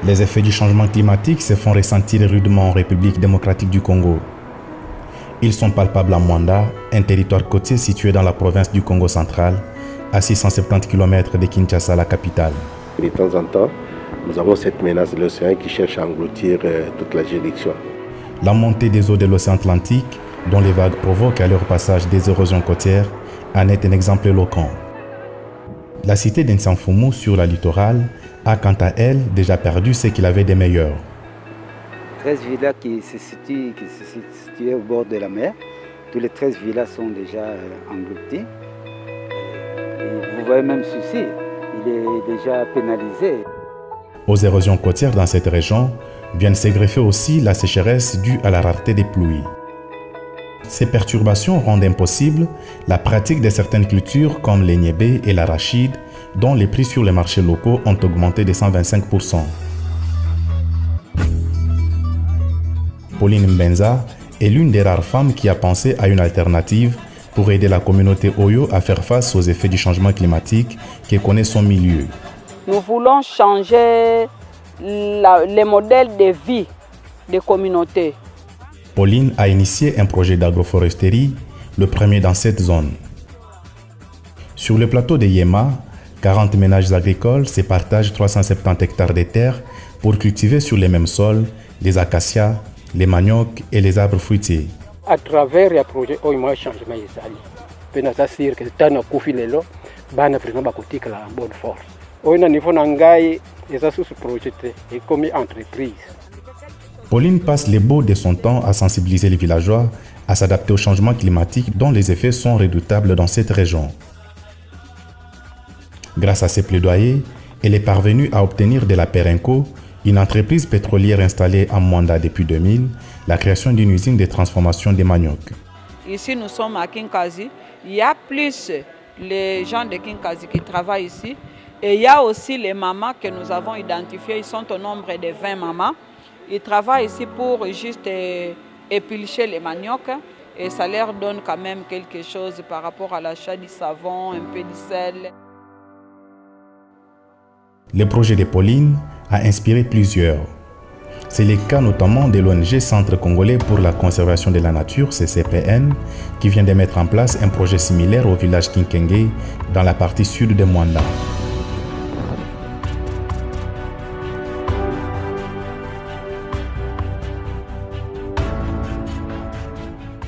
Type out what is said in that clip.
Les effets du changement climatique se font ressentir rudement en République démocratique du Congo. Ils sont palpables à Mwanda, un territoire côtier situé dans la province du Congo central, à 670 km de Kinshasa, la capitale. De temps en temps, nous avons cette menace de l'océan qui cherche à engloutir toute la juridiction. La montée des eaux de l'océan Atlantique, dont les vagues provoquent à leur passage des érosions côtières, en est un exemple éloquent. La cité d'Nsamfumu sur la littorale a quant à elle déjà perdu ce qu'il avait de meilleur. 13 villas qui se situent au bord de la mer. Tous les 13 villas sont déjà engloutis. Vous voyez même ceci, il est déjà pénalisé. Aux érosions côtières dans cette région viennent se greffer aussi la sécheresse due à la rareté des pluies. Ces perturbations rendent impossible la pratique de certaines cultures comme les niébé et l'arachide, dont les prix sur les marchés locaux ont augmenté de 125%. Pauline Mbenza est l'une des rares femmes qui a pensé à une alternative pour aider la communauté Oyo à faire face aux effets du changement climatique qui connaît son milieu. Nous voulons changer les modèles de vie des communautés. Pauline a initié un projet d'agroforesterie, le premier dans cette zone. Sur le plateau de Yema, 40 ménages agricoles se partagent 370 hectares de terre pour cultiver sur les mêmes sols les acacias, les maniocs et les arbres fruitiers. À travers le projet, il y a un changement. Il y a un changement qui est en bonne force. Au niveau de projet et comme entreprise. Pauline passe le beau de son temps à sensibiliser les villageois à s'adapter au changement climatique dont les effets sont redoutables dans cette région. Grâce à ses plaidoyers, elle est parvenue à obtenir de la Perenco, une entreprise pétrolière installée à Mwanda depuis 2000, la création d'une usine de transformation des maniocs. Ici, nous sommes à Kinkazi. Il y a plus les gens de Kinkazi qui travaillent ici. Et il y a aussi les mamans que nous avons identifiées. Ils sont au nombre de 20 mamans. Ils travaillent ici pour juste éplucher les maniocs. Et ça leur donne quand même quelque chose par rapport à l'achat du savon, un peu de sel. Le projet de Pauline a inspiré plusieurs. C'est le cas notamment de l'ONG Centre Congolais pour la Conservation de la Nature, CCPN, qui vient de mettre en place un projet similaire au village Kinkenge dans la partie sud de Mwanda.